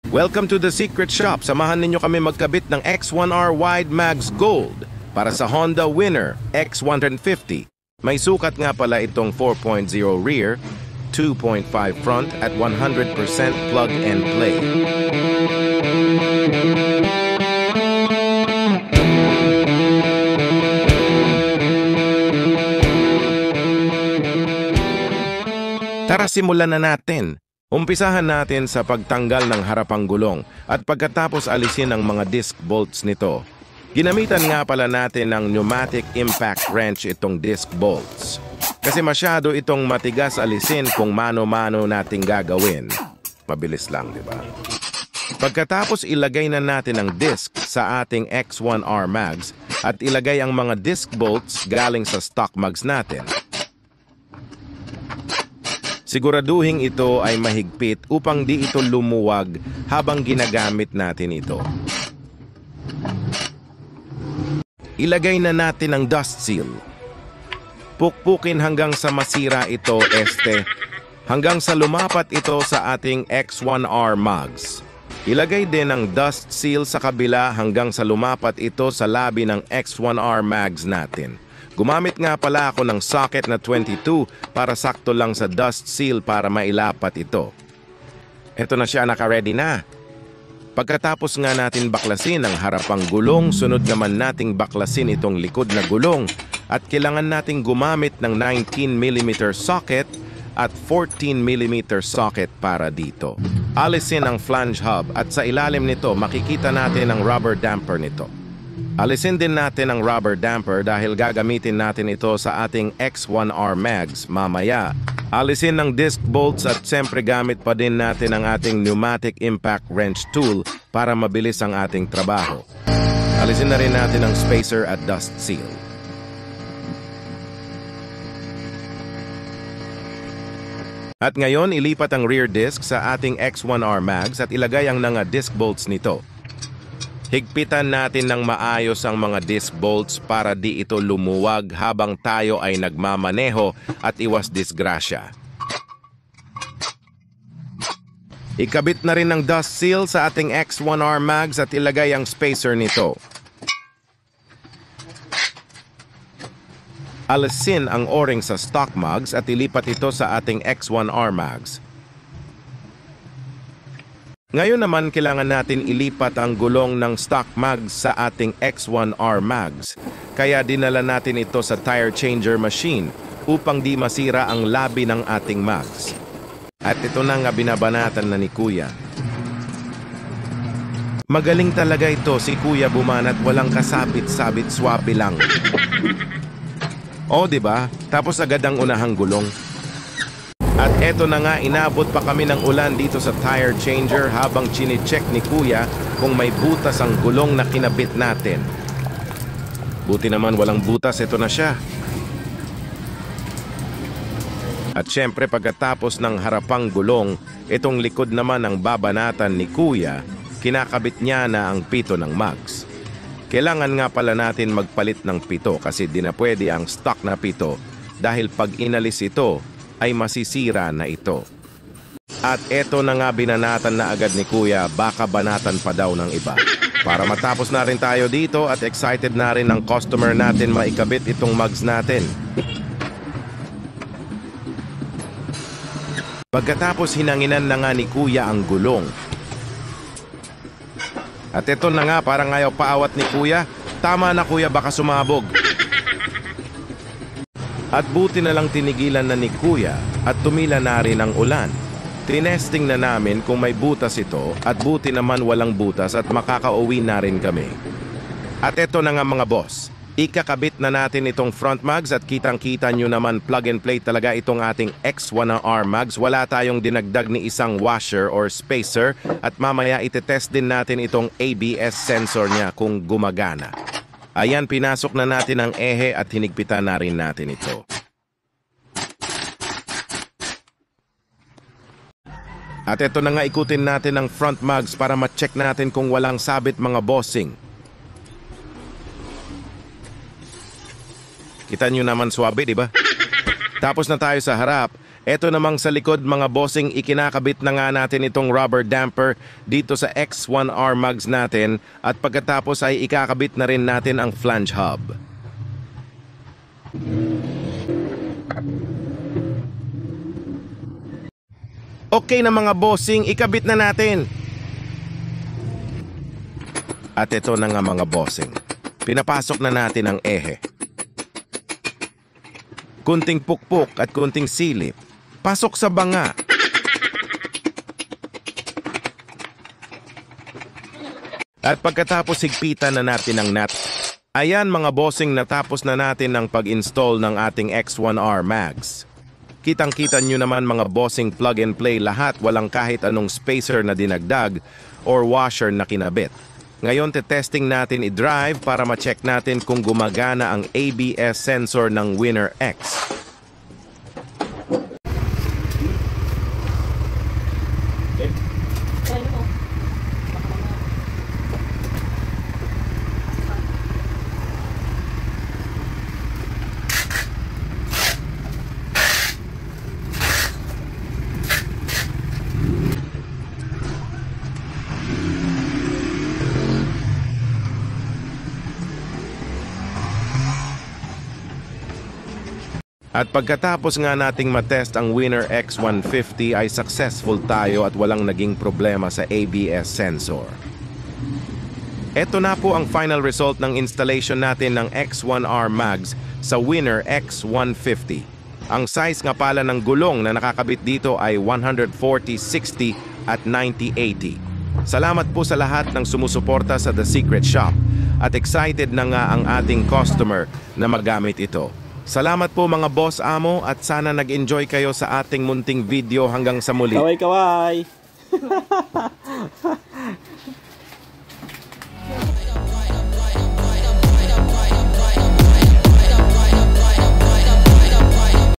Welcome to the Secret Shop. Samahan ninyo kami magkabit ng X1R Wide Mags Gold para sa Honda Winner X150. May sukat nga pala itong 4.0 rear, 2.5 front at 100% plug and play. Tara, simulan na natin. Umpisahan natin sa pagtanggal ng harapang gulong at pagkatapos alisin ang mga disc bolts nito. Ginamitan nga pala natin ng pneumatic impact wrench itong disc bolts. Kasi masyado itong matigas alisin kung mano-mano nating gagawin. Mabilis lang, di ba? Pagkatapos ilagay na natin ang disc sa ating X1R mags at ilagay ang mga disc bolts galing sa stock mags natin. Siguraduhin ito ay mahigpit upang di ito lumuwag habang ginagamit natin ito. Ilagay na natin ang dust seal. Pukpukin hanggang sa masira ito, hanggang sa lumapat ito sa ating X1R mags. Ilagay din ang dust seal sa kabila hanggang sa lumapat ito sa labi ng X1R mags natin. Gumamit nga pala ako ng socket na 22 para sakto lang sa dust seal para mailapat ito. Ito na siya, naka-ready na. Pagkatapos nga natin baklasin ang harapang gulong, sunod naman nating baklasin itong likod na gulong at kailangan nating gumamit ng 19mm socket at 14mm socket para dito. Alisin ang flange hub at sa ilalim nito makikita natin ang rubber damper nito. Alisin din natin ang rubber damper dahil gagamitin natin ito sa ating X1R mags mamaya. Alisin ang disc bolts at siyempre gamit pa din natin ang ating pneumatic impact wrench tool para mabilis ang ating trabaho. Alisin na rin natin ang spacer at dust seal. At ngayon, ilipat ang rear disc sa ating X1R mags at ilagay ang mga disc bolts nito. Higpitan natin ng maayos ang mga disc bolts para di ito lumuwag habang tayo ay nagmamaneho at iwas disgrasya. Ikabit na rin ang dust seal sa ating X1R mags at ilagay ang spacer nito. Alisin ang o-ring sa stock mags at ilipat ito sa ating X1R mags. Ngayon naman, kailangan natin ilipat ang gulong ng stock mags sa ating X1R mags. Kaya dinala natin ito sa tire changer machine upang di masira ang labi ng ating mags. At ito na nga binabanatan na ni Kuya. Magaling talaga ito si Kuya bumanat, walang kasabit-sabit, swabe lang. O, diba? Tapos agad ang unahang gulong. At eto na nga, inabot pa kami ng ulan dito sa tire changer habang chine-check ni Kuya kung may butas ang gulong na kinabit natin. Buti naman walang butas, ito na siya. At syempre pagkatapos ng harapang gulong, itong likod naman ang babanatan ni Kuya, kinakabit niya na ang pito ng mags. Kailangan nga pala natin magpalit ng pito kasi di na pwede ang stock na pito dahil pag inalis ito, ay masisira na ito. At eto na nga binanatan na agad ni Kuya, baka banatan pa daw ng iba. Para matapos na rin tayo dito at excited na rin ang customer natin maikabit itong mags natin. Pagkatapos hinanginan na nga ni Kuya ang gulong. At eto na nga, parang ayaw paawat ni Kuya. Tama na Kuya, baka sumabog. At buti na lang tinigilan na ni Kuya at tumila na rin ang ulan. Tinesting na namin kung may butas ito at buti naman walang butas at makakauwi na rin kami. At eto na nga mga boss, ikakabit na natin itong front mags at kitang-kita nyo naman plug and play talaga itong ating X1R mags. Wala tayong dinagdag ni isang washer or spacer at mamaya itetest din natin itong ABS sensor niya kung gumagana. Ayan, pinasok na natin ang ehe at hinigpitan na rin natin ito. At ito na nga, ikutin natin ang front mags para ma-check natin kung walang sabit mga bossing. Kita nyo naman swabe, di ba? Tapos na tayo sa harap, Eto namang sa likod mga bossing, ikinakabit na nga natin itong rubber damper dito sa X1R mugs natin at pagkatapos ay ikakabit na rin natin ang flange hub. Okay na mga bossing, ikabit na natin. At ito na nga mga bossing, pinapasok na natin ang ehe. Kunting pukpok at kunting silip. Pasok sa banga. At pagkatapos higpitan na natin ang nut. Ayan mga bossing, natapos na natin ang pag-install ng ating X1R mags. Kitang-kita nyo naman mga bossing, plug and play lahat, walang kahit anong spacer na dinagdag or washer na kinabit. Ngayon testing natin i-drive para ma-check natin kung gumagana ang ABS sensor ng Winner X. At pagkatapos nga nating matest ang Winner X150 ay successful tayo at walang naging problema sa ABS sensor. Ito na po ang final result ng installation natin ng X1R mags sa Winner X150. Ang size nga pala ng gulong na nakakabit dito ay 140/60 at 90/80. Salamat po sa lahat ng sumusuporta sa The Secret Shop at excited na nga ang ating customer na magamit ito. Salamat po mga boss amo at sana nag-enjoy kayo sa ating munting video hanggang sa muli. Kaway!